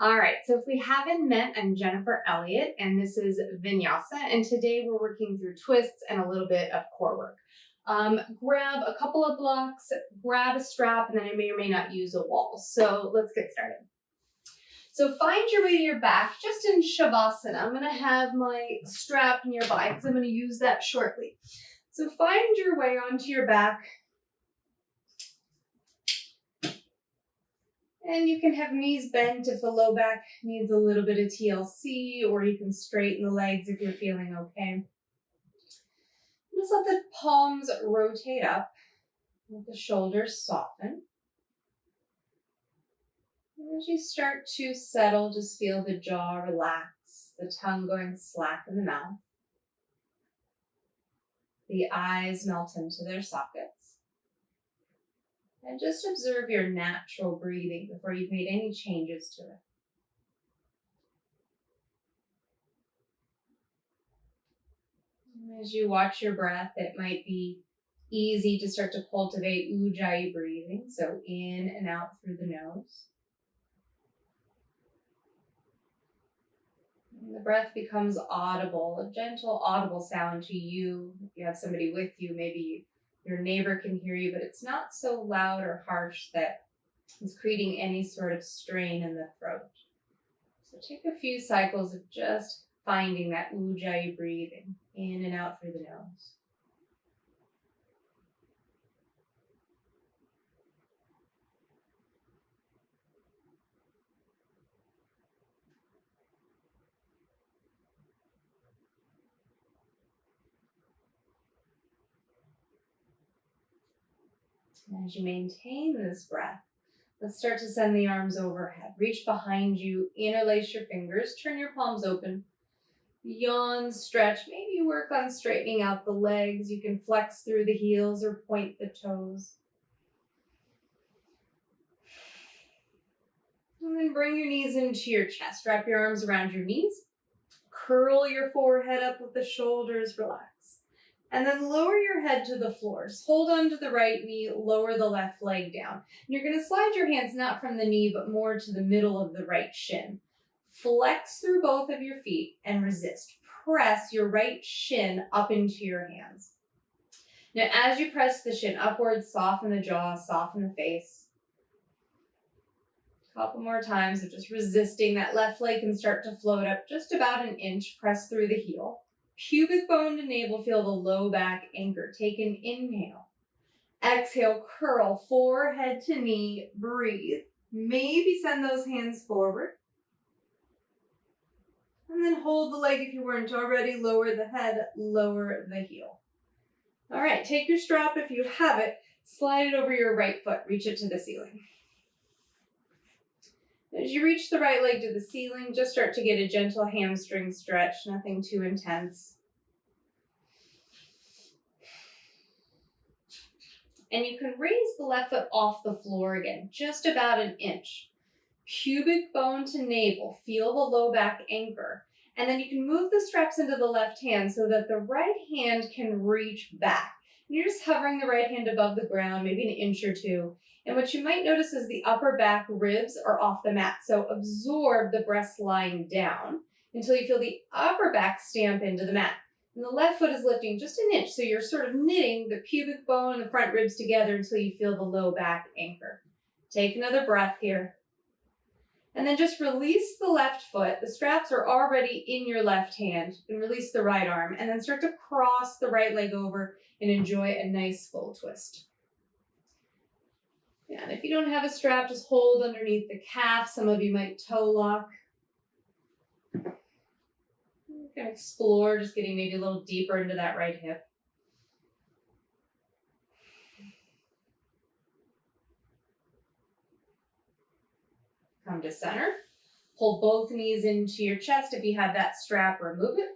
All right, so if we haven't met, I'm Jennifer Elliott, and this is Vinyasa, and today we're working through twists and a little bit of core work. Grab a couple of blocks, grab a strap, and then I may or may not use a wall. So let's get started. So find your way to your back, just in Shavasana. I'm gonna have my strap nearby because I'm gonna use that shortly. So find your way onto your back. And you can have knees bent if the low back needs a little bit of TLC, or you can straighten the legs if you're feeling okay. Just let the palms rotate up, let the shoulders soften. And as you start to settle, just feel the jaw relax, the tongue going slack in the mouth. The eyes melt into their sockets. And just observe your natural breathing before you've made any changes to it. As you watch your breath, it might be easy to start to cultivate ujjayi breathing, so in and out through the nose. And the breath becomes audible, a gentle audible sound to you. If you have somebody with you, maybe your neighbor can hear you, but it's not so loud or harsh that it's creating any sort of strain in the throat. So take a few cycles of just finding that ujjayi breathing in and out through the nose. And as you maintain this breath, let's start to send the arms overhead. Reach behind you, interlace your fingers, turn your palms open. Yawn, stretch. Maybe you work on straightening out the legs. You can flex through the heels or point the toes. And then bring your knees into your chest. Wrap your arms around your knees. Curl your forehead up with the shoulders, relax. And then lower your head to the floor. Just hold on to the right knee, lower the left leg down. And you're going to slide your hands not from the knee, but more to the middle of the right shin. Flex through both of your feet and resist. Press your right shin up into your hands. Now, as you press the shin upwards, soften the jaw, soften the face. A couple more times of just resisting. That left leg can start to float up just about an inch. Press through the heel. Pubic bone to navel, feel the low back anchor. Take an inhale. Exhale, curl, forehead to knee, breathe. Maybe send those hands forward. And then hold the leg if you weren't already. Lower the head, lower the heel. All right, take your strap if you have it. Slide it over your right foot. Reach it to the ceiling. As you reach the right leg to the ceiling, just start to get a gentle hamstring stretch, nothing too intense. And you can raise the left foot off the floor again, just about an inch. Pubic bone to navel, feel the low back anchor. And then you can move the straps into the left hand so that the right hand can reach back. And you're just hovering the right hand above the ground, maybe an inch or two. And what you might notice is the upper back ribs are off the mat. So absorb the breast lying down until you feel the upper back stamp into the mat. And the left foot is lifting just an inch. So you're sort of knitting the pubic bone and the front ribs together until you feel the low back anchor. Take another breath here. And then just release the left foot. The straps are already in your left hand. You can release the right arm and then start to cross the right leg over and enjoy a nice full twist. Yeah, and if you don't have a strap, just hold underneath the calf. Some of you might toe lock. You can explore just getting maybe a little deeper into that right hip. Come to center. Pull both knees into your chest. If you have that strap, remove it.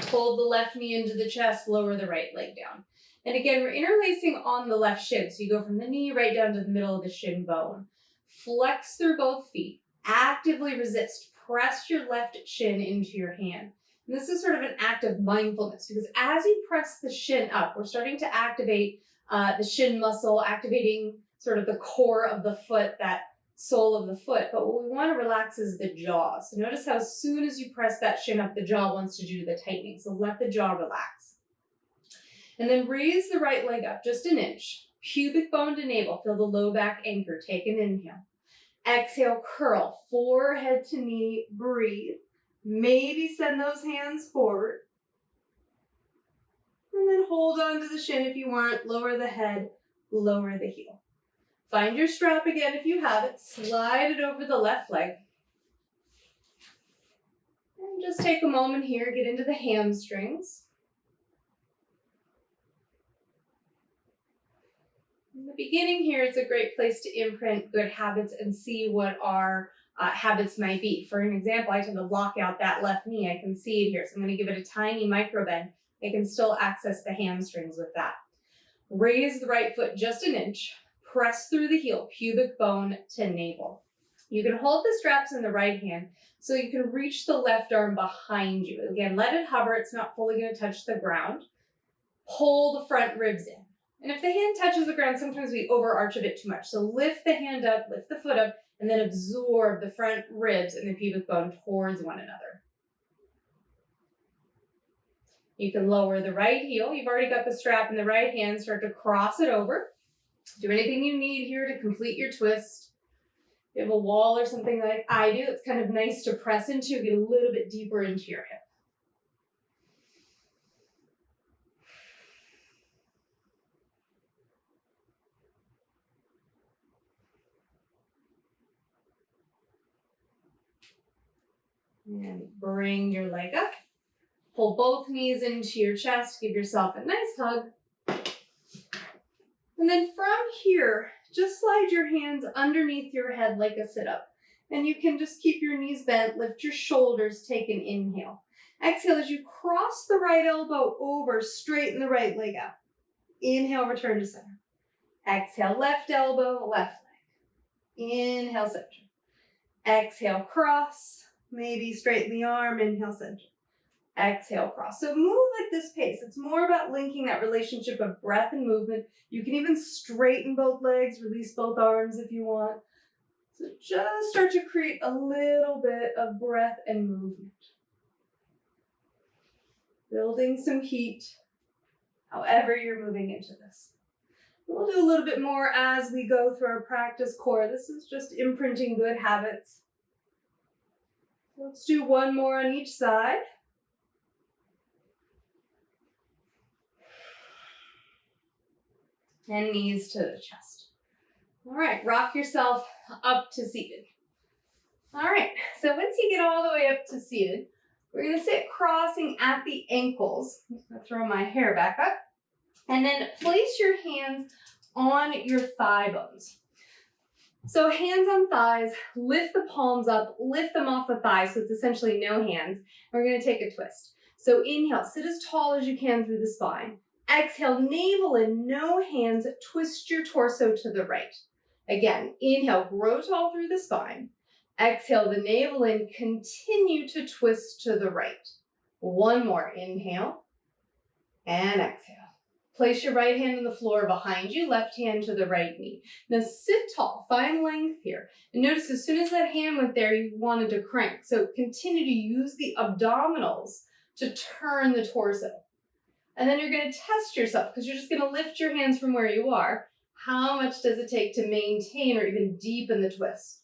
Hold the left knee into the chest, lower the right leg down. And again, we're interlacing on the left shin. So you go from the knee right down to the middle of the shin bone. Flex through both feet. Actively resist. Press your left shin into your hand. And this is sort of an act of mindfulness because as you press the shin up, we're starting to activate the shin muscle, activating sort of the core of the foot, that sole of the foot, but what we want to relax is the jaw. So notice how as soon as you press that shin up, the jaw wants to do the tightening. So let the jaw relax. And then raise the right leg up just an inch. Pubic bone to navel. Feel the low back anchor. Take an inhale. Exhale, curl. Forehead to knee. Breathe. Maybe send those hands forward. And then hold on to the shin if you want. Lower the head. Lower the heel. Find your strap again if you have it. Slide it over the left leg. And just take a moment here. Get into the hamstrings. In the beginning here, it's a great place to imprint good habits and see what our habits might be. For an example, I tend to lock out that left knee. I can see it here. So I'm going to give it a tiny micro bend. I can still access the hamstrings with that. Raise the right foot just an inch. Press through the heel, pubic bone to navel. You can hold the straps in the right hand so you can reach the left arm behind you. Again, let it hover. It's not fully going to touch the ground. Pull the front ribs in. And if the hand touches the ground, sometimes we overarch a bit too much. So lift the hand up, lift the foot up, and then absorb the front ribs and the pubic bone towards one another. You can lower the right heel. You've already got the strap in the right hand. Start to cross it over. Do anything you need here to complete your twist. If you have a wall or something like I do, it's kind of nice to press into, get a little bit deeper into your hip. And bring your leg up. Pull both knees into your chest. Give yourself a nice hug. And then from here, just slide your hands underneath your head like a sit-up. And you can just keep your knees bent, lift your shoulders, take an inhale. Exhale as you cross the right elbow over, straighten the right leg up. Inhale, return to center. Exhale, left elbow, left leg. Inhale, center. Exhale, cross. Maybe straighten the arm, inhale, center. Exhale, cross. So move at this pace. It's more about linking that relationship of breath and movement. You can even straighten both legs, release both arms if you want. So just start to create a little bit of breath and movement. Building some heat, however you're moving into this. We'll do a little bit more as we go through our practice core. This is just imprinting good habits. Let's do one more on each side. And knees to the chest. All right, rock yourself up to seated. All right, so once you get all the way up to seated, we're gonna sit crossing at the ankles. I'm gonna throw my hair back up. And then place your hands on your thigh bones. So hands on thighs, lift the palms up, lift them off the thighs, so it's essentially no hands. We're gonna take a twist. So inhale, sit as tall as you can through the spine. Exhale, navel in, no hands, twist your torso to the right. Again, inhale, grow tall through the spine. Exhale, the navel in, continue to twist to the right. One more, inhale and exhale. Place your right hand on the floor behind you, left hand to the right knee. Now sit tall, find length here. And notice as soon as that hand went there, you wanted to crank. So continue to use the abdominals to turn the torso. And then you're going to test yourself because you're just going to lift your hands from where you are. How much does it take to maintain or even deepen the twist?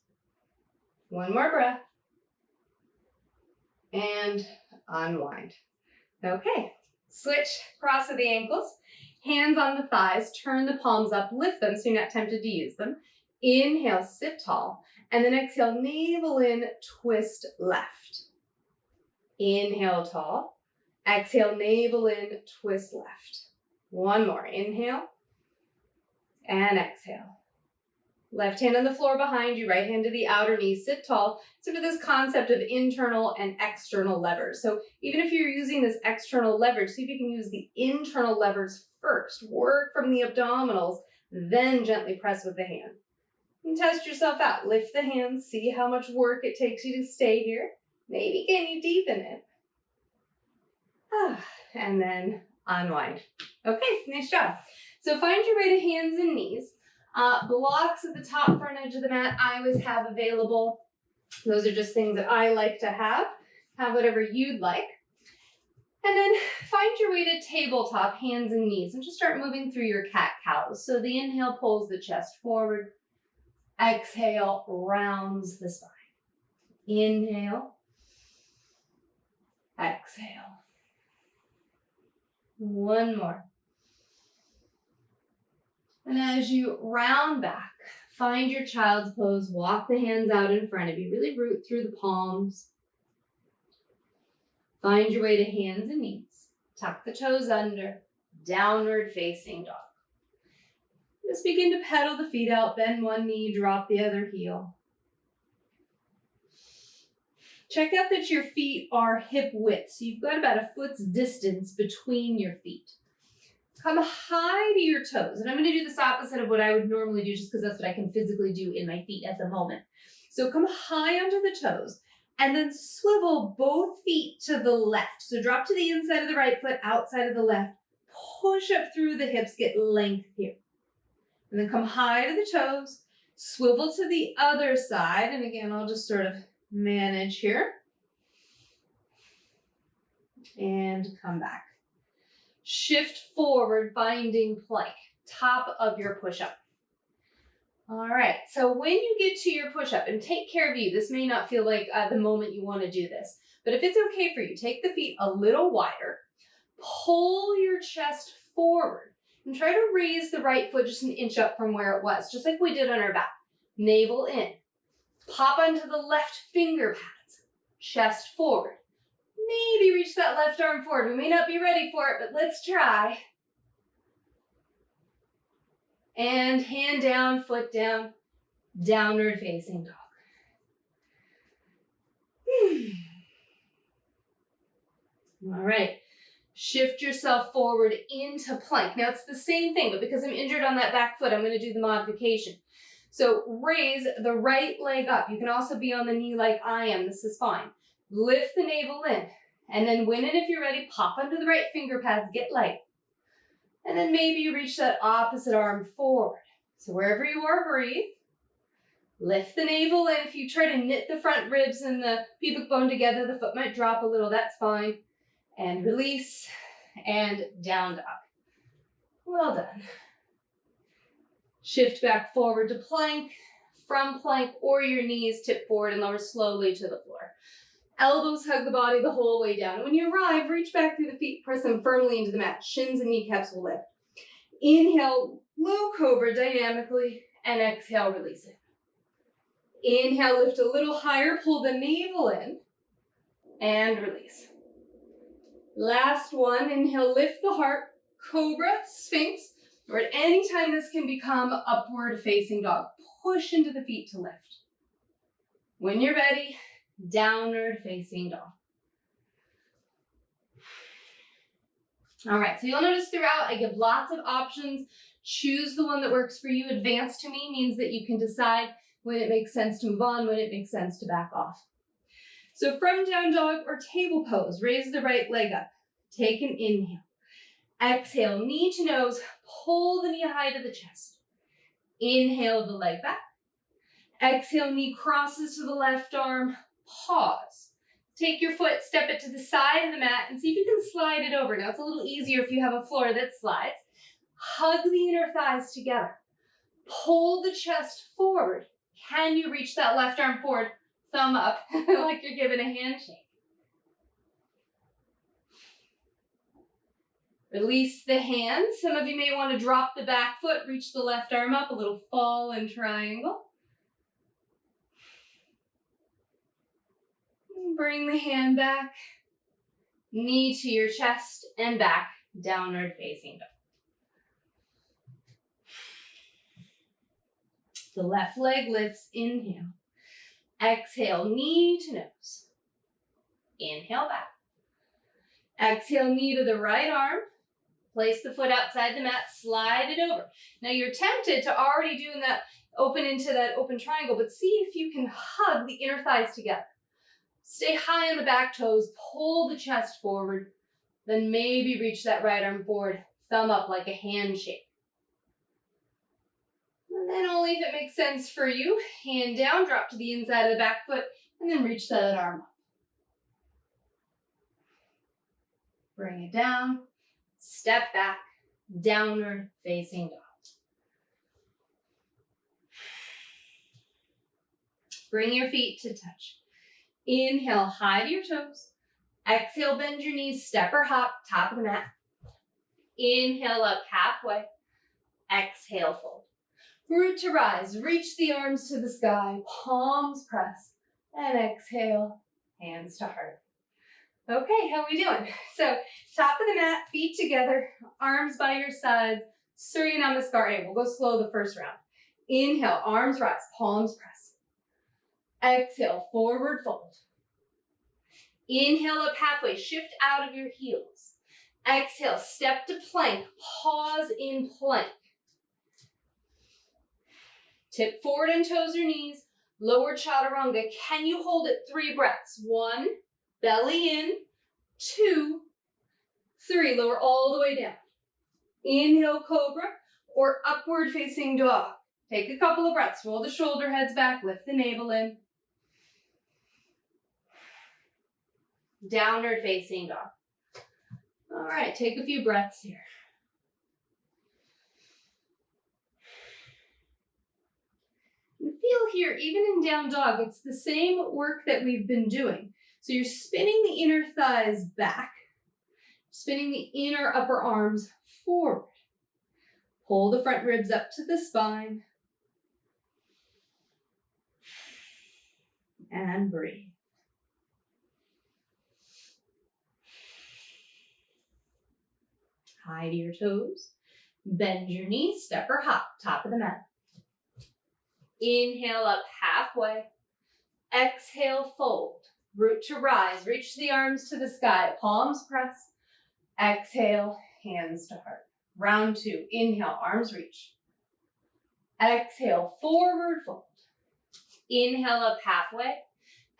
One more breath. And unwind. Okay, switch, cross of the ankles. Hands on the thighs, turn the palms up, lift them so you're not tempted to use them. Inhale, sit tall. And then exhale, navel in, twist left. Inhale, tall. Exhale, navel in, twist left. One more, inhale and exhale. Left hand on the floor behind you, right hand to the outer knee, sit tall. Sort of this concept of internal and external levers. So even if you're using this external leverage, see if you can use the internal levers first. Work from the abdominals, then gently press with the hand. And test yourself out. Lift the hands, see how much work it takes you to stay here. Maybe can you deepen it? And then unwind. Okay, nice job. So find your way to hands and knees. Blocks at the top front edge of the mat I always have available. Those are just things that I like to have. Have whatever you'd like. And then find your way to tabletop, hands and knees, and just start moving through your cat-cows. So the inhale pulls the chest forward. Exhale, rounds the spine. Inhale. Exhale. One more. And as you round back, find your child's pose. Walk the hands out in front of you. Really root through the palms. Find your way to hands and knees. Tuck the toes under. Downward facing dog. Just begin to pedal the feet out. Bend one knee, drop the other heel. Check out that your feet are hip width. So you've got about a foot's distance between your feet. Come high to your toes. And I'm going to do this opposite of what I would normally do just because that's what I can physically do in my feet at the moment. So come high onto the toes and then swivel both feet to the left. So drop to the inside of the right foot, outside of the left. Push up through the hips, get length here. And then come high to the toes, swivel to the other side. And again, I'll just sort of manage here. And come back. Shift forward, finding plank, top of your push-up. All right, so when you get to your push-up, and take care of you, this may not feel like the moment you want to do this, but if it's okay for you, take the feet a little wider, pull your chest forward, and try to raise the right foot just an inch up from where it was, just like we did on our back. Navel in. Pop onto the left finger pads, chest forward. Maybe reach that left arm forward. We may not be ready for it, but let's try. And hand down, foot down, downward facing dog. All right, shift yourself forward into plank. Now it's the same thing, but because I'm injured on that back foot, I'm going to do the modification. So raise the right leg up. You can also be on the knee like I am. This is fine. Lift the navel in, and then when and if you're ready, pop under the right finger pads, get light. And then maybe you reach that opposite arm forward. So wherever you are, breathe. Lift the navel in. If you try to knit the front ribs and the pubic bone together, the foot might drop a little, that's fine. And release, and down dog. Well done. Shift back forward to plank. From plank or your knees, tip forward and lower slowly to the floor. Elbows hug the body the whole way down. When you arrive, reach back through the feet, press them firmly into the mat. Shins and kneecaps will lift. Inhale, low cobra dynamically, and exhale, release it. Inhale, lift a little higher, pull the navel in, and release. Last one, inhale, lift the heart, cobra, sphinx, or at any time this can become upward facing dog. Push into the feet to lift. When you're ready, downward facing dog. All right, so you'll notice throughout I give lots of options. Choose the one that works for you. Advance to me means that you can decide when it makes sense to move on, when it makes sense to back off. So from down dog or table pose, raise the right leg up. Take an inhale. Exhale, knee to nose, pull the knee high to the chest. Inhale the leg back. Exhale, knee crosses to the left arm. Pause. Take your foot, step it to the side of the mat, and see if you can slide it over. Now, it's a little easier if you have a floor that slides. Hug the inner thighs together. Pull the chest forward. Can you reach that left arm forward? Thumb up, like you're giving a handshake. Release the hands. Some of you may want to drop the back foot, reach the left arm up, a little fall and triangle. Bring the hand back, knee to your chest and back, downward facing dog. The left leg lifts, inhale. Exhale, knee to nose. Inhale back. Exhale, knee to the right arm. Place the foot outside the mat, slide it over. Now you're tempted to already doing that open into that open triangle, but see if you can hug the inner thighs together. Stay high on the back toes, pull the chest forward, then maybe reach that right arm forward, thumb up like a handshake. And then only if it makes sense for you, hand down, drop to the inside of the back foot, and then reach that arm up. Bring it down, step back, downward facing dog. Bring your feet to touch. Inhale, high to your toes. Exhale, bend your knees, step or hop, top of the mat. Inhale up halfway. Exhale, fold. Root to rise, reach the arms to the sky, palms press, and exhale, hands to heart. Okay, how are we doing? So, top of the mat, feet together, arms by your sides, Surya Namaskar. We'll go slow the first round. Inhale, arms rise, palms press. Exhale, forward fold. Inhale up halfway, shift out of your heels. Exhale, step to plank, pause in plank. Tip forward and toes your knees, lower chaturanga. Can you hold it 3 breaths? 1, belly in, 2, 3, lower all the way down. Inhale, cobra, or upward facing dog. Take a couple of breaths, roll the shoulder heads back, lift the navel in. Downward facing dog. All right, take a few breaths here. And feel here, even in down dog, it's the same work that we've been doing. So you're spinning the inner thighs back, spinning the inner upper arms forward. Pull the front ribs up to the spine. And breathe. High to your toes. Bend your knees, step or hop, top of the mat. Inhale up halfway. Exhale, fold. Root to rise, reach the arms to the sky, palms press. Exhale, hands to heart. Round 2, inhale, arms reach. Exhale, forward fold. Inhale up halfway.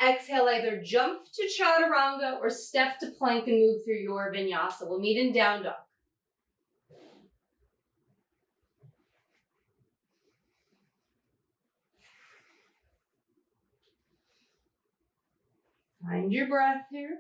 Exhale, either jump to chaturanga or step to plank and move through your vinyasa. We'll meet in down dog. Find your breath here.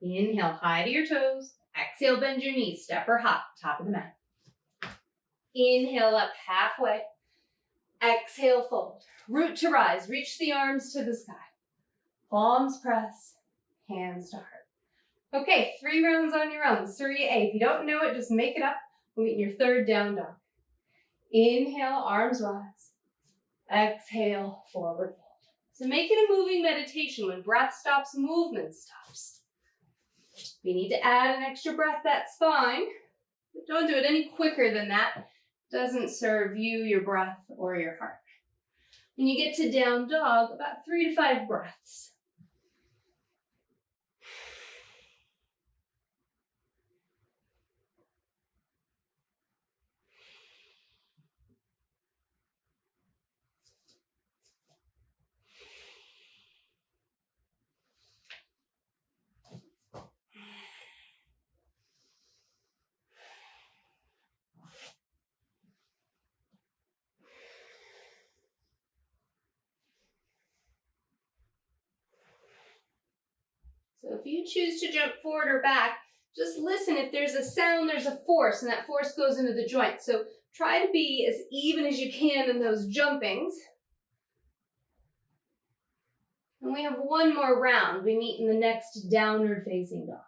Inhale, high to your toes. Exhale, bend your knees, step or hop, top of the mat. Inhale up halfway. Exhale, fold. Root to rise, reach the arms to the sky. Palms press, hands to heart. Okay, 3 rounds on your own. Surya A. If you don't know it, just make it up. We'll meet in your 3rd down dog. Inhale, arms rise. Exhale, forward fold. So make it a moving meditation. When breath stops, movement stops. If you need to add an extra breath, that's fine. But don't do it any quicker than that. It doesn't serve you, your breath, or your heart. When you get to down dog, about 3 to 5 breaths. So if you choose to jump forward or back, just listen. If there's a sound, there's a force, and that force goes into the joint. So try to be as even as you can in those jumpings. And we have 1 more round. We meet in the next downward facing dog.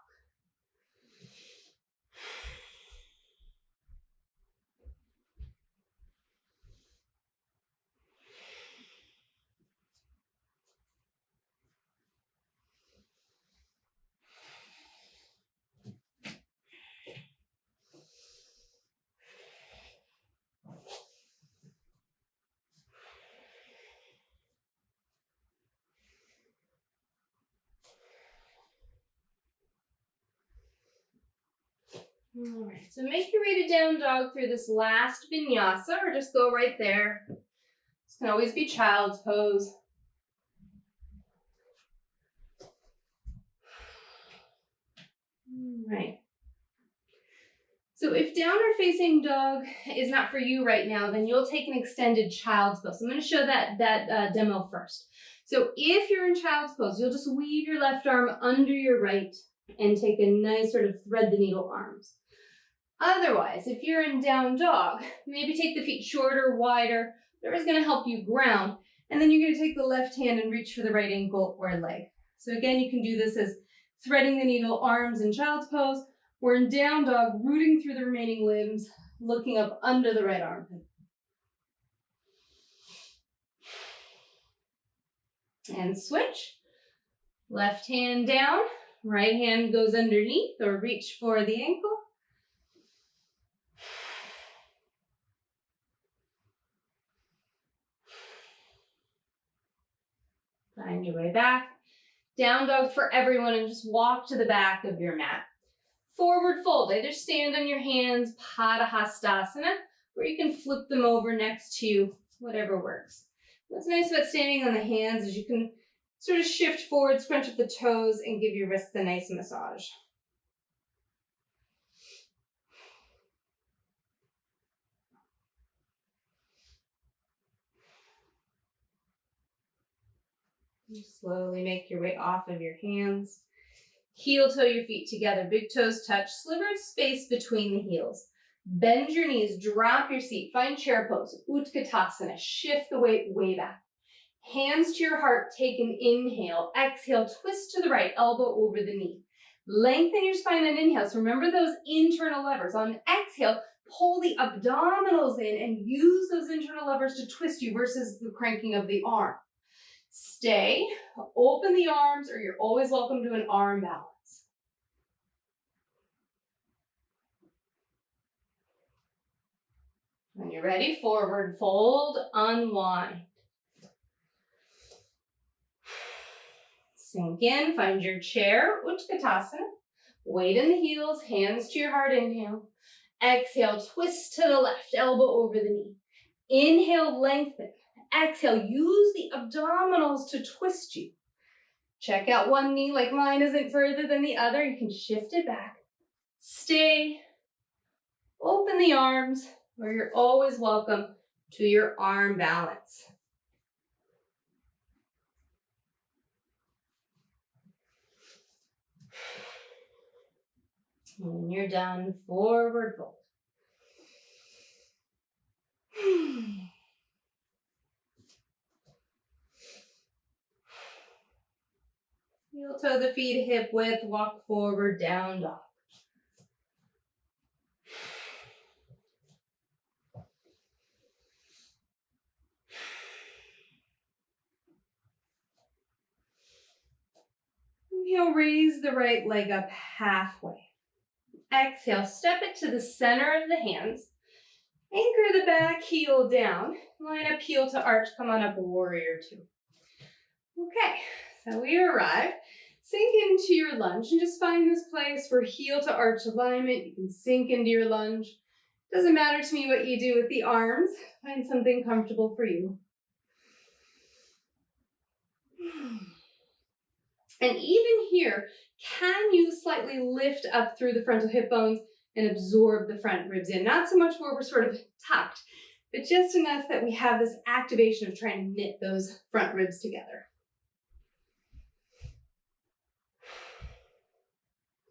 All right, so make your way to down dog through this last vinyasa, or just go right there. This can always be child's pose. All right. So if downward facing dog is not for you right now, then you'll take an extended child's pose. I'm going to show that demo first. So if you're in child's pose, you'll just weave your left arm under your right and take a nice sort of thread the needle arms. Otherwise, if you're in down dog, maybe take the feet shorter, wider. Whatever's going to help you ground. And then you're going to take the left hand and reach for the right ankle or leg. So again, you can do this as threading the needle arms in child's pose. We're in down dog, rooting through the remaining limbs, looking up under the right armpit. And switch. Left hand down, right hand goes underneath or reach for the ankle. Find your way back. Down dog for everyone, and just walk to the back of your mat. Forward fold, either stand on your hands, Padahastasana, or you can flip them over next to you, whatever works. What's nice about standing on the hands is you can sort of shift forward, scrunch up the toes, and give your wrists a nice massage. You slowly make your way off of your hands. Heel toe your feet together, big toes touch, sliver of space between the heels. Bend your knees, drop your seat, find chair pose, Utkatasana, shift the weight way back. Hands to your heart, take an inhale. Exhale, twist to the right, elbow over the knee. Lengthen your spine on inhale. So remember those internal levers. On exhale, pull the abdominals in and use those internal levers to twist you versus the cranking of the arm. Stay, open the arms, or you're always welcome to an arm balance. When you're ready, forward fold, unwind. Sink in, find your chair, Utkatasana. Weight in the heels, hands to your heart, inhale. Exhale, twist to the left, elbow over the knee. Inhale, lengthen. Exhale, use the abdominals to twist you. Check out one knee, like mine isn't further than the other. You can shift it back. Stay. Open the arms, or you're always welcome to your arm balance. And when you're done, forward fold. Heel toe the feet hip width, walk forward, down dog. Inhale, raise the right leg up halfway. Exhale, step it to the center of the hands. Anchor the back heel down. Line up heel to arch, come on up, warrior two. Okay, so we arrived. Sink into your lunge and just find this place for heel to arch alignment. You can sink into your lunge. Doesn't matter to me what you do with the arms. Find something comfortable for you. And even here, can you slightly lift up through the frontal hip bones and absorb the front ribs in? Not so much where we're sort of tucked, but just enough that we have this activation of trying to knit those front ribs together.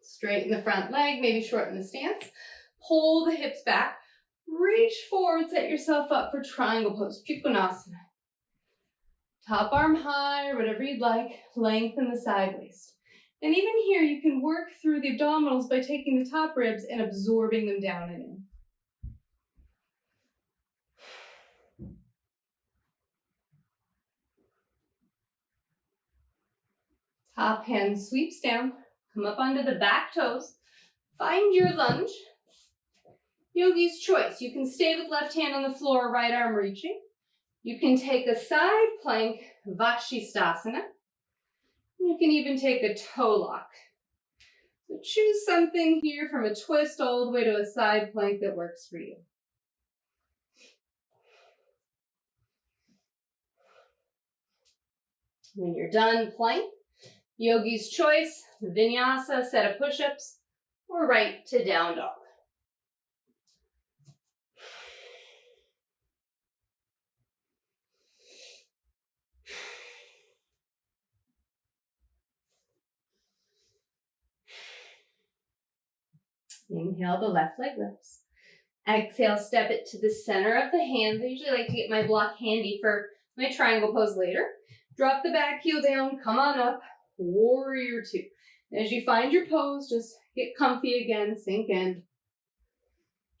Straighten the front leg, maybe shorten the stance. Pull the hips back. Reach forward, set yourself up for triangle pose, Trikonasana. Top arm high, or whatever you'd like. Lengthen the side waist. And even here, you can work through the abdominals by taking the top ribs and absorbing them down and in. Top hand sweeps down. Come up onto the back toes. Find your lunge. Yogi's choice. You can stay with left hand on the floor, right arm reaching. You can take a side plank, Vashisthasana. You can even take a toe lock. So choose something here from a twist all the way to a side plank that works for you. When you're done plank, yogi's choice, vinyasa, set of push-ups, or right to down dog. Inhale, the left leg lifts. Exhale, step it to the center of the hands. I usually like to get my block handy for my triangle pose later. Drop the back heel down, come on up, warrior two. As you find your pose, just get comfy again, sink in.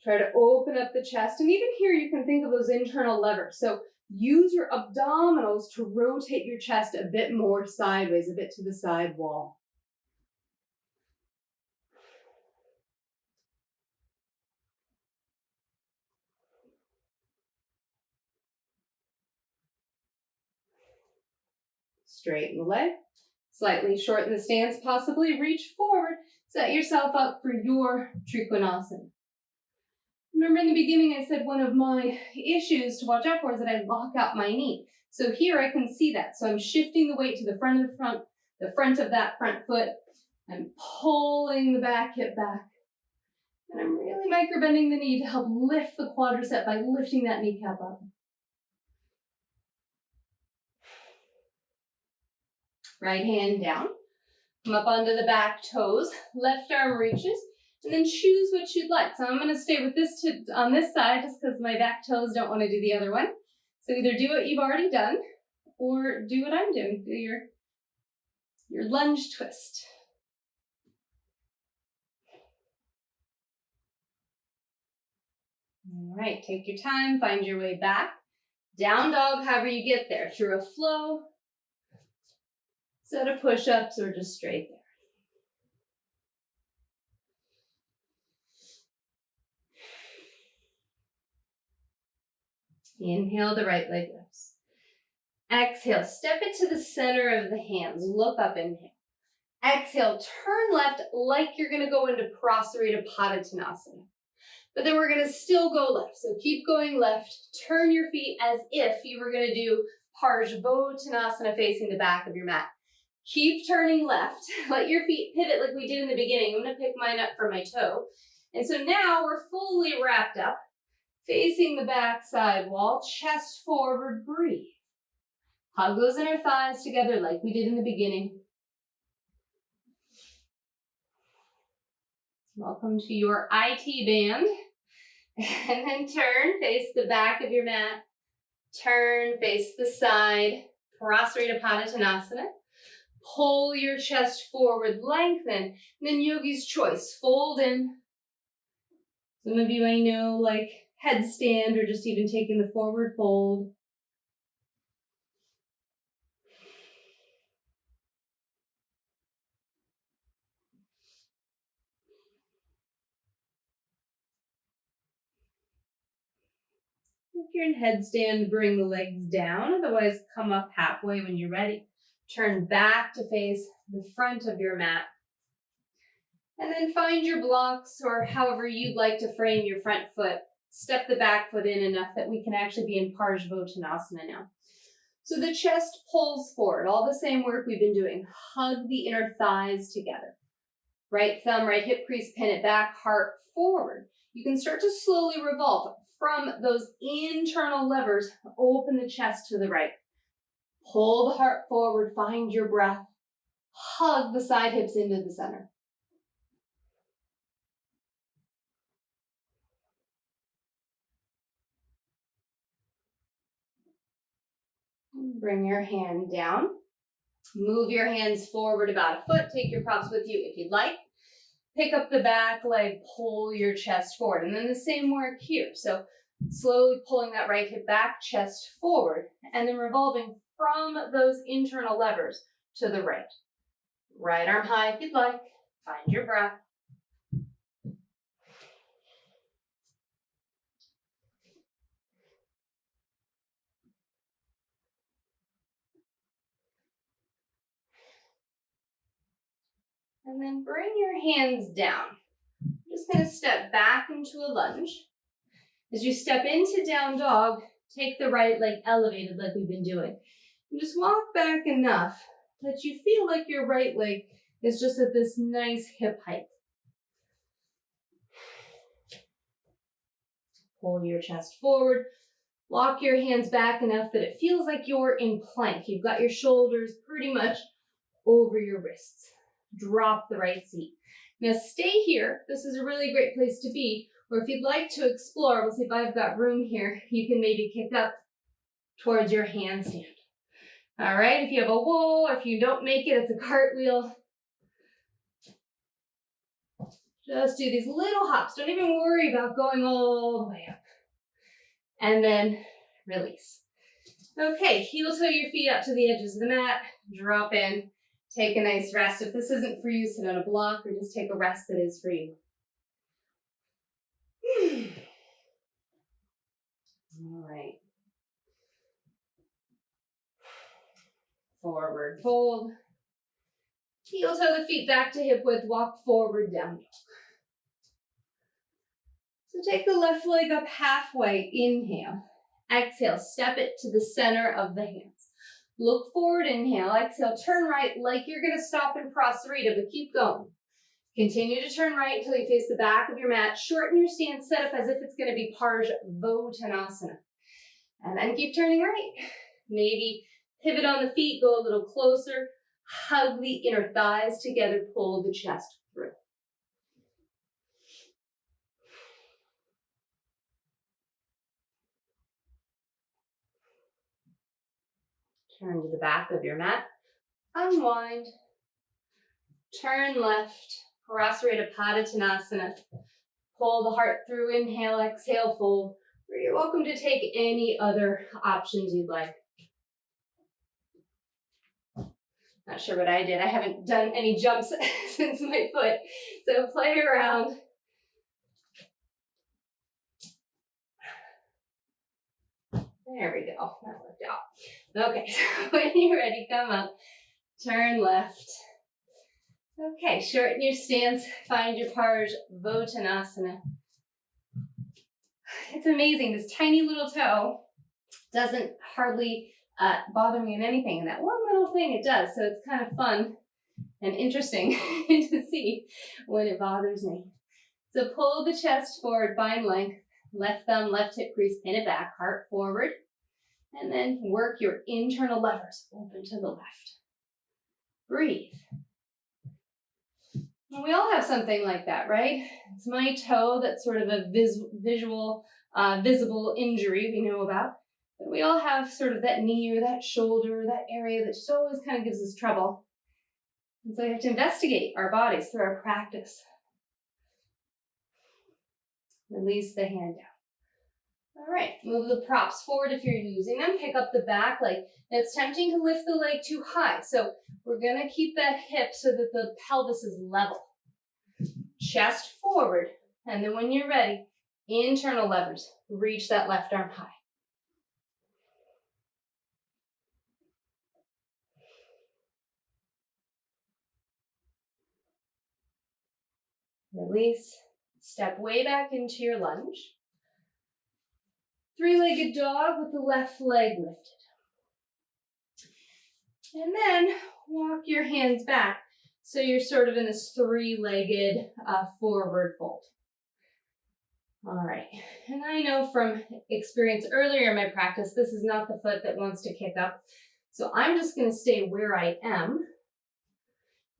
Try to open up the chest, and even here you can think of those internal levers. So use your abdominals to rotate your chest a bit more sideways, a bit to the side wall. Straighten the leg, slightly shorten the stance, possibly reach forward, set yourself up for your Trikonasana. Remember in the beginning I said one of my issues to watch out for is that I lock out my knee. So here I can see that. So I'm shifting the weight to the front of that front foot. I'm pulling the back hip back. And I'm really micro-bending the knee to help lift the quadricep by lifting that kneecap up. Right hand down, come up onto the back toes, left arm reaches, and then choose what you'd like. So I'm going to stay with this on this side just because my back toes don't want to do the other one. So either do what you've already done or do what I'm doing. Do your lunge twist. All right, take your time, find your way back. Down dog, however you get there, through a flow, set of push-ups, or just straight there. Inhale, the right leg lifts. Exhale, step it to the center of the hands. Look up, inhale. Exhale, turn left like you're going to go into Prasarita Padottanasana. But then we're going to still go left. So keep going left. Turn your feet as if you were going to do Parsvottanasana facing the back of your mat. Keep turning left. Let your feet pivot like we did in the beginning. I'm going to pick mine up from my toe. And so now we're fully wrapped up, facing the back side wall, chest forward, breathe. Hug those inner thighs together like we did in the beginning. Welcome to your IT band. And then turn, face the back of your mat. Turn, face the side. Prasarita Padottanasana. Pull your chest forward, lengthen. And then yogi's choice, fold in. Some of you may know like headstand or just even taking the forward fold. If you're in headstand, bring the legs down. Otherwise, come up halfway when you're ready. Turn back to face the front of your mat. And then find your blocks or however you'd like to frame your front foot. Step the back foot in enough that we can actually be in Parsvottanasana now. So the chest pulls forward, all the same work we've been doing. Hug the inner thighs together. Right thumb, right hip crease, pin it back, heart forward. You can start to slowly revolve. From those internal levers, open the chest to the right. Pull the heart forward, find your breath. Hug the side hips into the center. Bring your hand down. Move your hands forward about a foot. Take your props with you if you'd like. Pick up the back leg, pull your chest forward. And then the same work here. So slowly pulling that right hip back, chest forward, and then revolving from those internal levers to the right. Right arm high if you'd like. Find your breath. And then bring your hands down. Just gonna step back into a lunge. As you step into down dog, take the right leg elevated like we've been doing. And just walk back enough that you feel like your right leg is just at this nice hip height. Pull your chest forward. Walk your hands back enough that it feels like you're in plank. You've got your shoulders pretty much over your wrists. Drop the right seat. Now stay here. This is a really great place to be. Or if you'd like to explore, we'll see if I've got room here, you can maybe kick up towards your handstand. All right, if you have a wall or if you don't make it, it's a cartwheel. Just do these little hops. Don't even worry about going all the way up. And then release. Okay, heel toe your feet up to the edges of the mat. Drop in. Take a nice rest. If this isn't for you, sit on a block or just take a rest that is for you. All right. Forward fold. Heel toe the feet back to hip width. Walk forward, down dog. So take the left leg up halfway. Inhale. Exhale. Step it to the center of the hands. Look forward. Inhale. Exhale. Turn right like you're going to stop in Prasarita, but keep going. Continue to turn right until you face the back of your mat. Shorten your stance. Set up as if it's going to be Parsvottanasana. And then keep turning right. Maybe pivot on the feet. Go a little closer. Hug the inner thighs together. Pull the chest through. Turn to the back of your mat. Unwind. Turn left. Prasarita Padottanasana. Pull the heart through. Inhale, exhale, fold. Or you're welcome to take any other options you'd like. Not sure what I did. I haven't done any jumps since my foot. So play around. There we go. That worked out. Okay, so when you're ready, come up. Turn left. Okay, shorten your stance. Find your Parsvottanasana. It's amazing. This tiny little toe doesn't hardly bother me in anything. And that one little thing it does. So it's kind of fun and interesting to see when it bothers me. So pull the chest forward, find length. Left thumb, left hip crease, pin it back, heart forward. And then work your internal levers. Open to the left. Breathe. And we all have something like that, right? It's my toe that's sort of a visible injury we know about. But we all have sort of that knee or that shoulder, or that area that just always kind of gives us trouble. And so we have to investigate our bodies through our practice. Release the hand down. All right, move the props forward if you're using them. Pick up the back leg. Now it's tempting to lift the leg too high, so we're gonna keep that hip so that the pelvis is level. Chest forward, and then when you're ready, internal levers. Reach that left arm high. Release. Step way back into your lunge. Three-legged dog with the left leg lifted. And then walk your hands back. So you're sort of in this three-legged forward fold. All right. And I know from experience earlier in my practice, this is not the foot that wants to kick up. So I'm just going to stay where I am.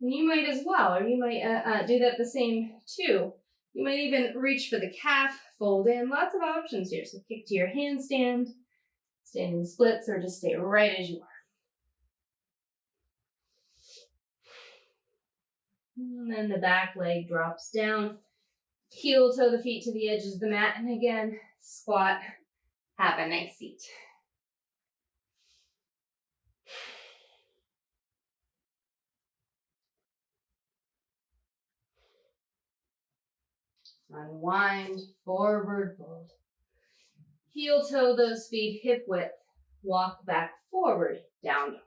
And you might as well, or you might do that the same too. You might even reach for the calf, fold in. Lots of options here. So kick to your handstand, standing splits, or just stay right as you are. And then the back leg drops down. Heel toe the feet to the edges of the mat. And again, squat. Have a nice seat. Unwind, forward fold. Heel toe those feet hip width. Walk back forward, down dog.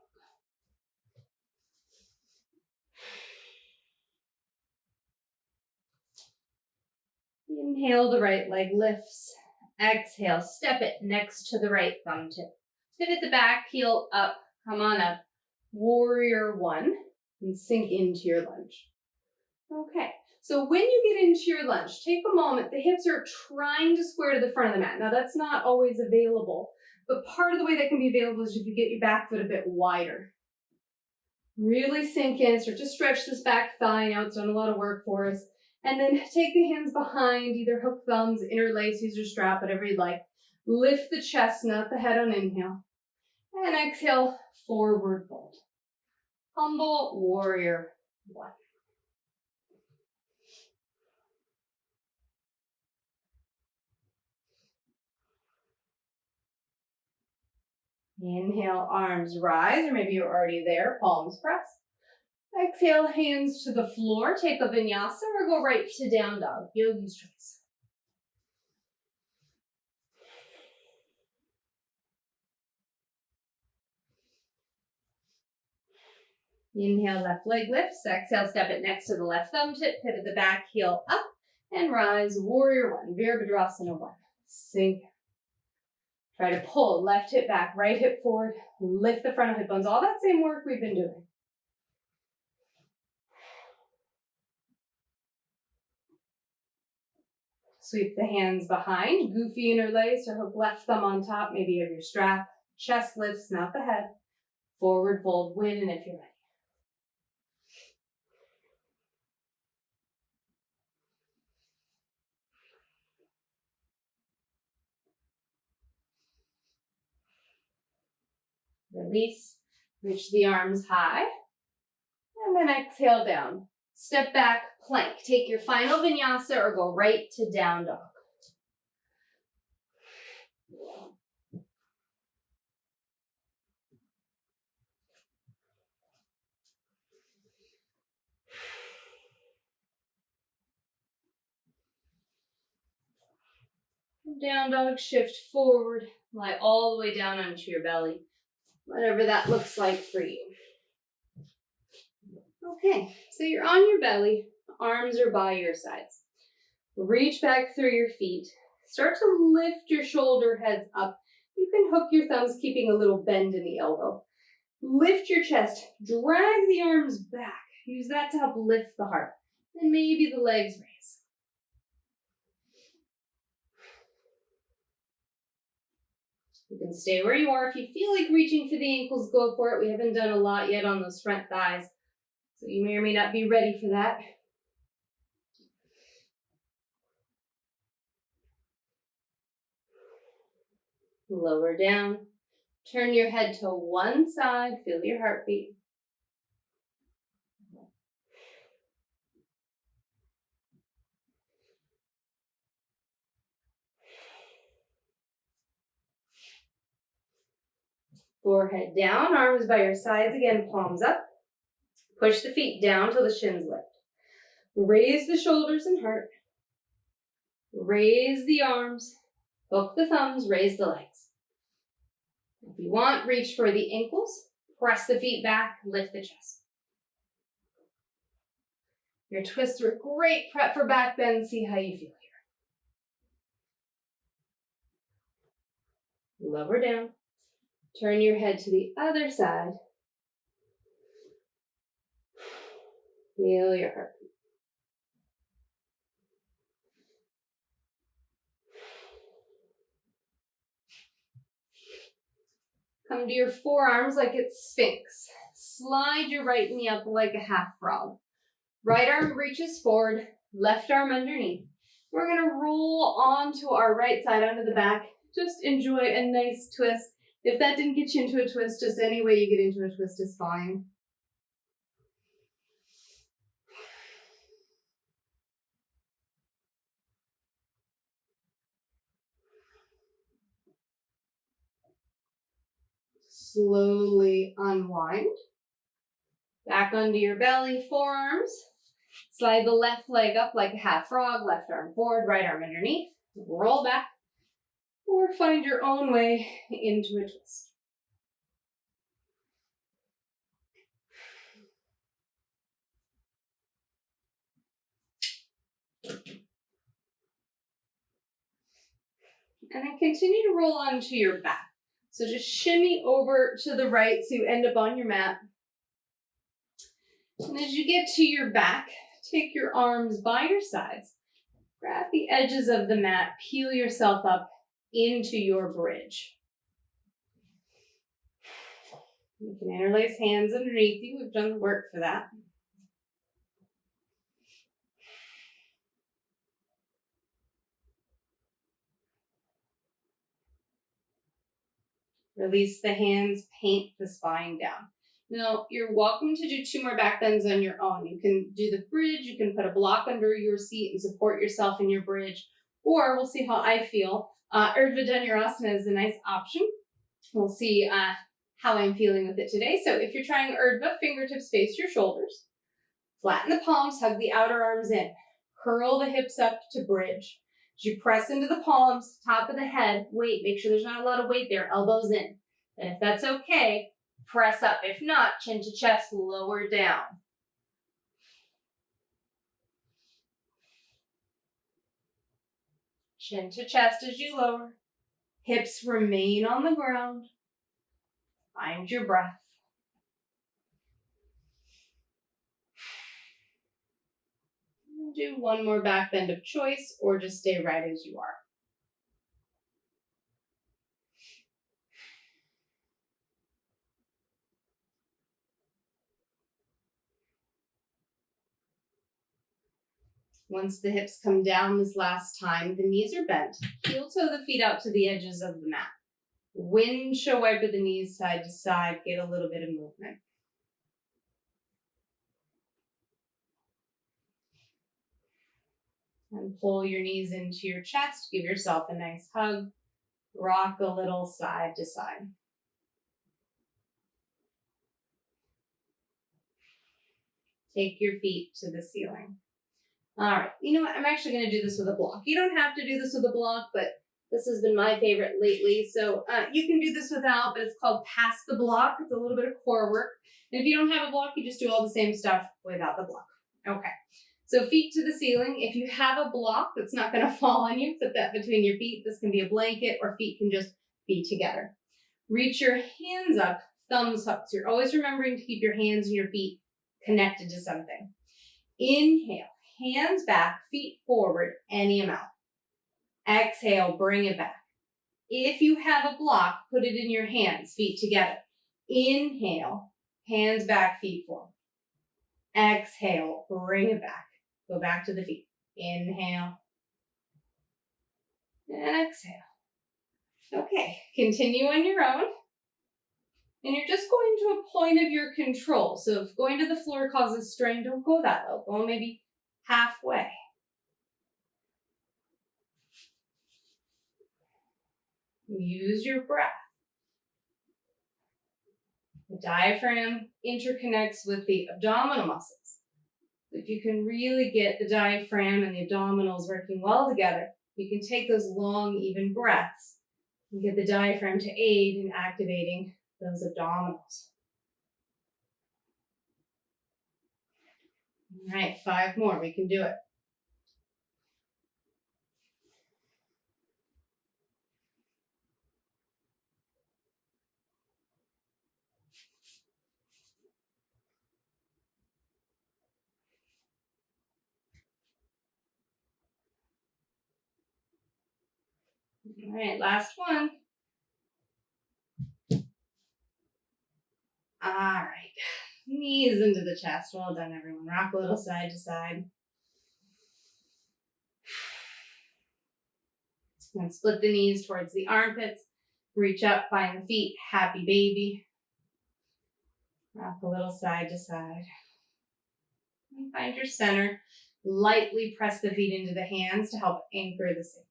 Inhale, the right leg lifts. Exhale, step it next to the right thumb tip. Pivot the back heel up, come on up. Warrior one, and sink into your lunge. Okay, so when you get into your lunge, take a moment. The hips are trying to square to the front of the mat. Now that's not always available, but part of the way that can be available is if you get your back foot a bit wider. Really sink in, start to stretch this back thigh. Now it's done a lot of work for us. And then take the hands behind, either hook thumbs, interlace, use your strap, whatever you'd like. Lift the chest, not the head on inhale. And exhale, forward fold. Humble warrior one. Inhale, arms rise, or maybe you're already there, palms press. Exhale, hands to the floor. Take a vinyasa or go right to down dog, yogi's choice. Inhale, left leg lifts. Exhale, step it next to the left thumb tip. Pivot the back heel up and rise. Warrior one, Virabhadrasana one. Sink. Try to pull left hip back, right hip forward. Lift the front of hip bones. All that same work we've been doing. Sweep the hands behind. Goofy interlace or hook left thumb on top. Maybe you have your strap. Chest lifts, not the head. Forward fold, win, and if you're ready. Release, reach the arms high, and then exhale down. Step back, plank. Take your final vinyasa or go right to down dog. Down dog, shift forward, lie all the way down onto your belly, whatever that looks like for you. Okay, so you're on your belly, arms are by your sides. Reach back through your feet. Start to lift your shoulder heads up. You can hook your thumbs, keeping a little bend in the elbow. Lift your chest, drag the arms back. Use that to help lift the heart. And maybe the legs raise. You can stay where you are. If you feel like reaching for the ankles, go for it. We haven't done a lot yet on those front thighs, so you may or may not be ready for that. Lower down. Turn your head to one side. Feel your heartbeat. Forehead down, arms by your sides again, palms up. Push the feet down till the shins lift. Raise the shoulders and heart. Raise the arms. Hook the thumbs, raise the legs. If you want, reach for the ankles. Press the feet back, lift the chest. Your twists were great prep for back bend. See how you feel here. Lower down. Turn your head to the other side. Feel your heart. Come to your forearms like it's Sphinx. Slide your right knee up like a half frog. Right arm reaches forward, left arm underneath. We're gonna roll onto our right side onto the back. Just enjoy a nice twist. If that didn't get you into a twist, just any way you get into a twist is fine. Slowly unwind. Back under your belly, forearms. Slide the left leg up like a half frog, left arm forward, right arm underneath. Roll back, or find your own way into a twist. And then continue to roll onto your back. So just shimmy over to the right so you end up on your mat. And as you get to your back, take your arms by your sides. Grab the edges of the mat, peel yourself up into your bridge. You can interlace hands underneath you. We've done the work for that. Release the hands, paint the spine down. Now, you're welcome to do 2 more back bends on your own. You can do the bridge, you can put a block under your seat and support yourself in your bridge, or we'll see how I feel. Urdhva Dhanurasana is a nice option. We'll see how I'm feeling with it today. So if you're trying Urdhva, fingertips face your shoulders. Flatten the palms, hug the outer arms in. Curl the hips up to bridge. As you press into the palms, top of the head, weight, make sure there's not a lot of weight there, elbows in. And if that's okay, press up. If not, chin to chest, lower down. Chin to chest as you lower. Hips remain on the ground. Find your breath. Do 1 more back bend of choice, or just stay right as you are. Once the hips come down this last time, the knees are bent. Heel toe the feet out to the edges of the mat. Windshield wiper the knees side to side, get a little bit of movement. And pull your knees into your chest, give yourself a nice hug. Rock a little side to side. Take your feet to the ceiling. All right, you know what? I'm actually going to do this with a block. You don't have to do this with a block, but this has been my favorite lately. So you can do this without, but it's called pass the block. It's a little bit of core work. And if you don't have a block, you just do all the same stuff without the block. Okay, so feet to the ceiling. If you have a block that's not going to fall on you, put that between your feet. This can be a blanket, or feet can just be together. Reach your hands up, thumbs up. So you're always remembering to keep your hands and your feet connected to something. Inhale, hands back, feet forward, any amount. Exhale, bring it back. If you have a block, put it in your hands, feet together. Inhale, hands back, feet forward. Exhale, bring it back. Go back to the feet. Inhale and exhale. Okay, continue on your own. And you're just going to a point of your control. So if going to the floor causes strain, don't go that low. Go maybe halfway. Use your breath. The diaphragm interconnects with the abdominal muscles. If you can really get the diaphragm and the abdominals working well together, you can take those long, even breaths and get the diaphragm to aid in activating those abdominals. All right, 5 more. We can do it. All right, last one. All right, knees into the chest. Well done, everyone. Rock a little side to side. And split the knees towards the armpits. Reach up, find the feet. Happy baby. Rock a little side to side. And find your center. Lightly press the feet into the hands to help anchor the sacrum.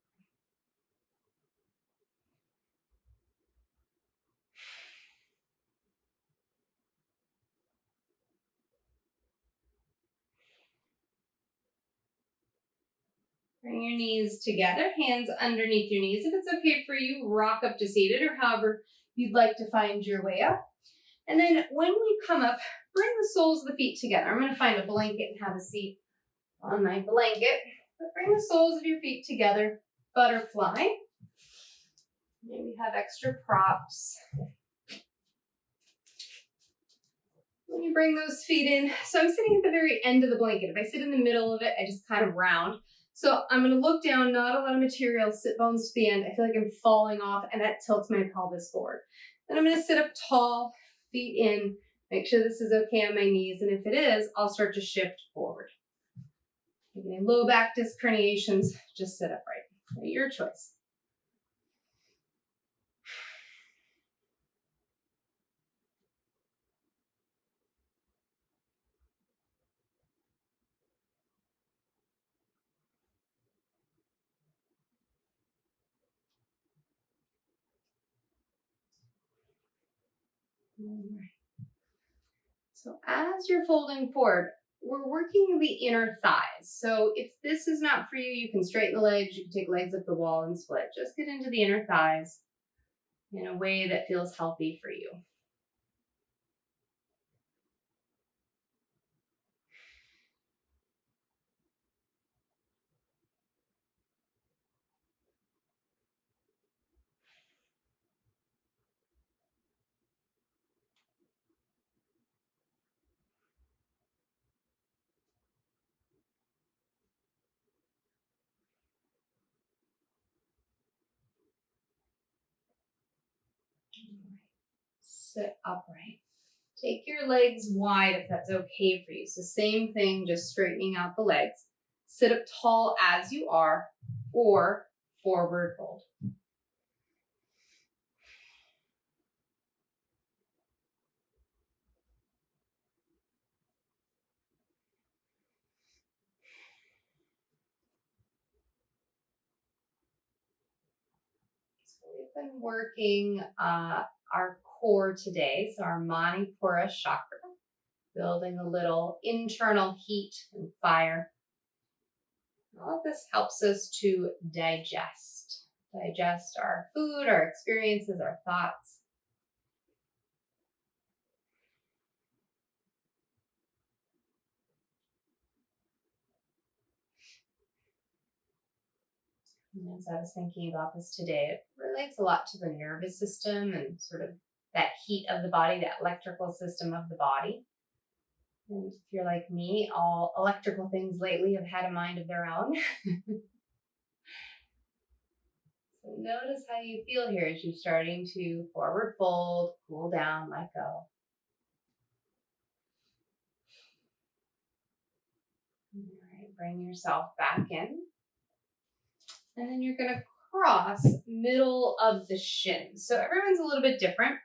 Bring your knees together, hands underneath your knees. If it's okay for you, rock up to seated or however you'd like to find your way up. And then when we come up, bring the soles of the feet together. I'm going to find a blanket and have a seat on my blanket. But bring the soles of your feet together, butterfly. Maybe have extra props. When you bring those feet in, so I'm sitting at the very end of the blanket. If I sit in the middle of it, I just kind of round. So I'm going to look down, not a lot of material, sit bones to the end. I feel like I'm falling off, and that tilts my pelvis forward. Then I'm going to sit up tall, feet in, make sure this is okay on my knees, and if it is, I'll start to shift forward. Any low back disc herniations, just sit upright. Your choice. So as you're folding forward, we're working the inner thighs. So if this is not for you, you can straighten the legs, you can take legs up the wall and split. Just get into the inner thighs in a way that feels healthy for you. Sit upright. Take your legs wide if that's okay for you. So same thing, just straightening out the legs. Sit up tall as you are, or forward fold. So we've been working our core today, so our Manipura chakra, building a little internal heat and fire. All of this helps us to digest our food, our experiences, our thoughts. And as I was thinking about this today, it relates a lot to the nervous system and sort of that heat of the body, that electrical system of the body. And if you're like me, all electrical things lately have had a mind of their own. So notice how you feel here as you're starting to forward fold, cool down, let go. All right, bring yourself back in. And then you're going to cross middle of the shins. So everyone's a little bit different.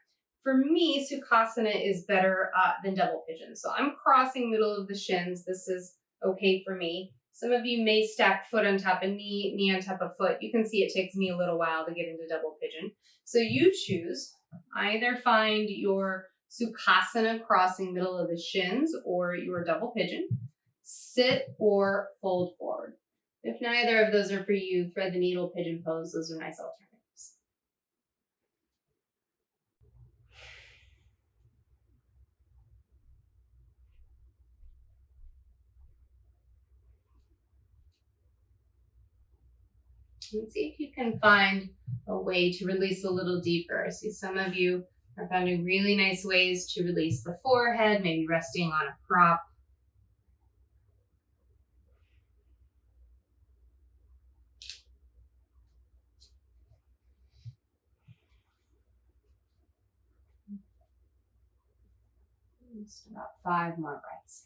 For me, Sukhasana is better than double pigeon. So I'm crossing middle of the shins. This is okay for me. Some of you may stack foot on top of knee, knee on top of foot. You can see it takes me a little while to get into double pigeon. So you choose. Either find your Sukhasana crossing middle of the shins or your double pigeon. Sit or fold forward. If neither of those are for you, thread the needle, pigeon pose. Those are nice alternatives. And see if you can find a way to release a little deeper. I see some of you are finding really nice ways to release the forehead, maybe resting on a prop. Just about 5 more breaths.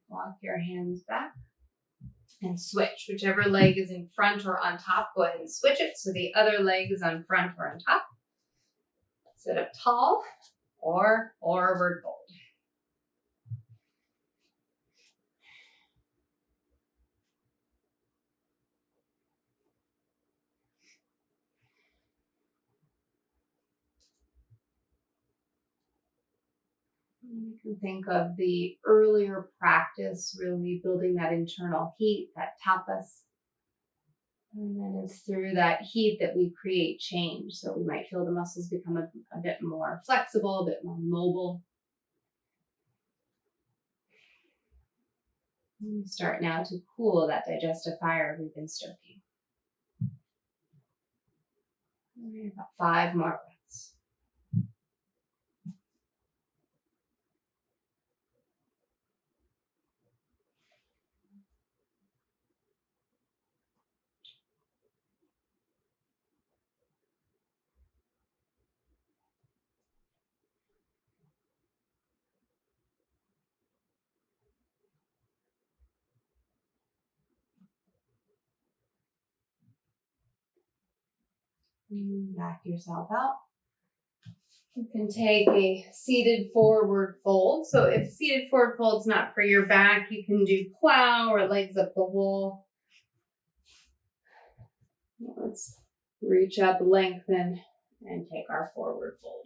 Walk your hands back and switch. Whichever leg is in front or on top, go ahead and switch it so the other leg is on front or on top. Sit up tall or forward fold. You can think of the earlier practice really building that internal heat, that tapas. And then it's through that heat that we create change. So we might feel the muscles become a bit more flexible, a bit more mobile. And we start now to cool that digestive fire we've been stoking. About 5 more breaths. Back yourself out. You can take a seated forward fold. So if seated forward fold's not for your back, you can do plow or legs up the wall. Let's reach up, lengthen, and take our forward fold.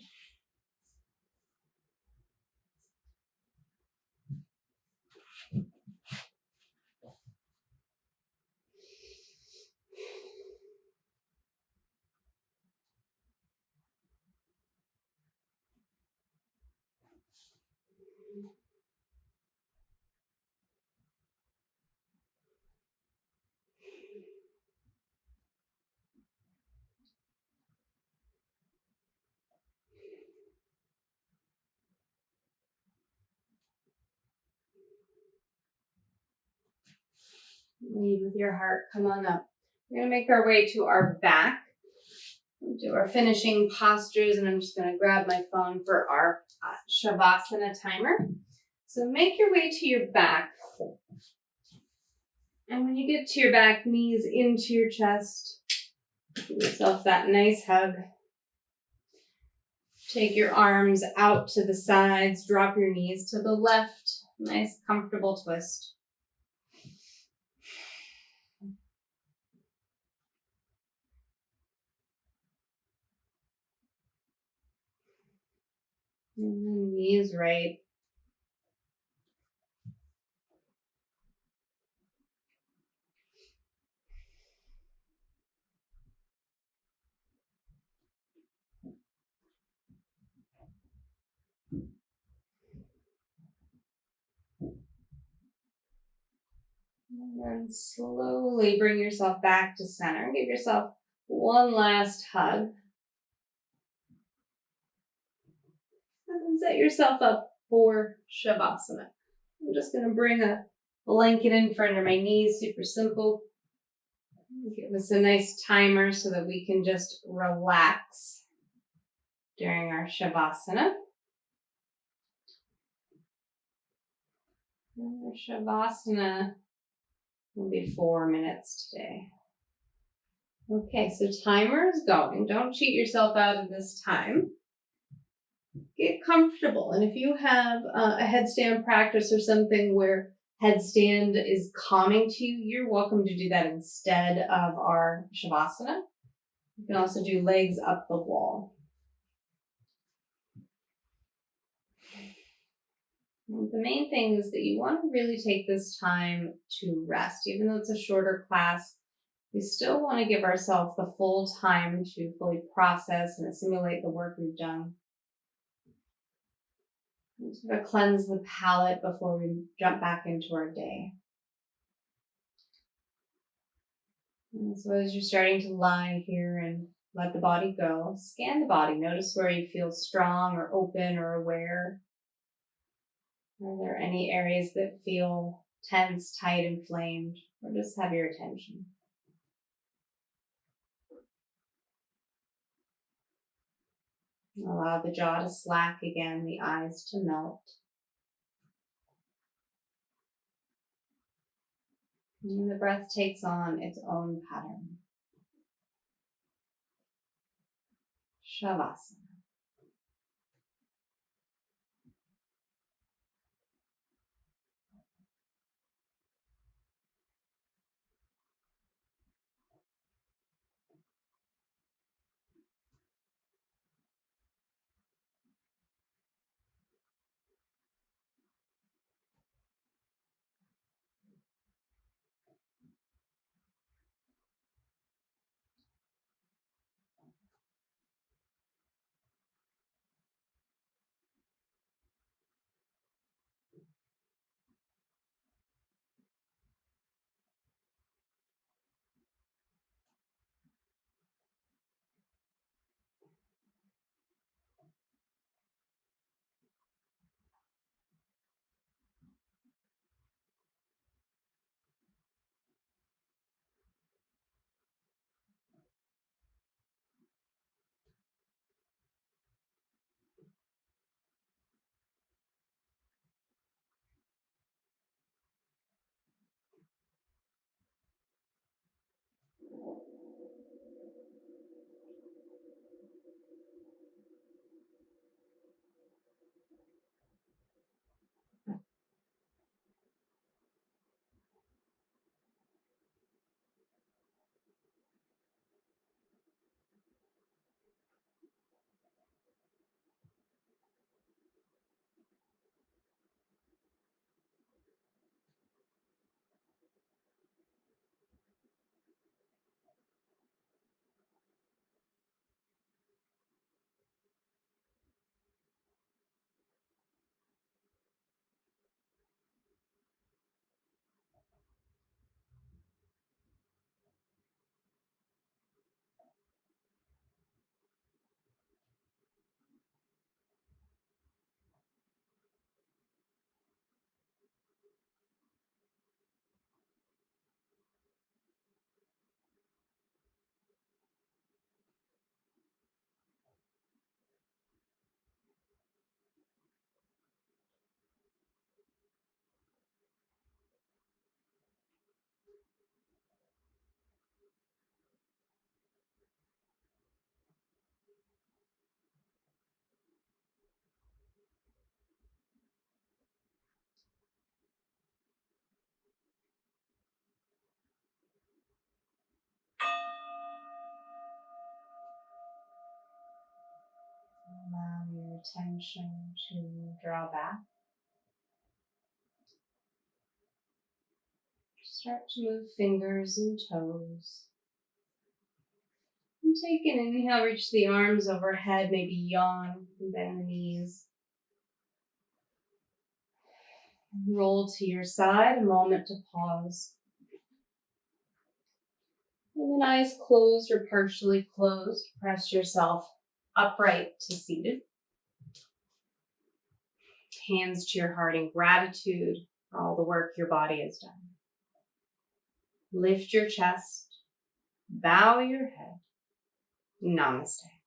Lead with your heart. Come on up. We're going to make our way to our back. We'll do our finishing postures, and I'm just going to grab my phone for our Shavasana timer. So make your way to your back. And when you get to your back, knees into your chest. Give yourself that nice hug. Take your arms out to the sides. Drop your knees to the left. Nice, comfortable twist. And then knees right. And then slowly bring yourself back to center. Give yourself one last hug. And then set yourself up for Shavasana. I'm just going to bring a blanket in front of my knees, super simple. Give us a nice timer so that we can just relax during our Shavasana. And our Shavasana will be 4 minutes today. Okay, so timer is going. Don't cheat yourself out of this time. Get comfortable. And if you have a headstand practice or something where headstand is calming to you, you're welcome to do that instead of our Shavasana. You can also do legs up the wall. And the main thing is that you want to really take this time to rest. Even though it's a shorter class, we still want to give ourselves the full time to fully process and assimilate the work we've done. And sort of cleanse the palate before we jump back into our day. And so as you're starting to lie here and let the body go, scan the body. Notice where you feel strong or open or aware. Are there any areas that feel tense, tight, inflamed, or just have your attention? Allow the jaw to slack again, the eyes to melt. And the breath takes on its own pattern. Shavasana. attention to draw back. Start to move fingers and toes. And take an inhale, reach the arms overhead, maybe yawn and bend the knees. Roll to your side, a moment to pause. And then eyes closed or partially closed, press yourself upright to seated. Hands to your heart in gratitude for all the work your body has done. Lift your chest, bow your head. Namaste.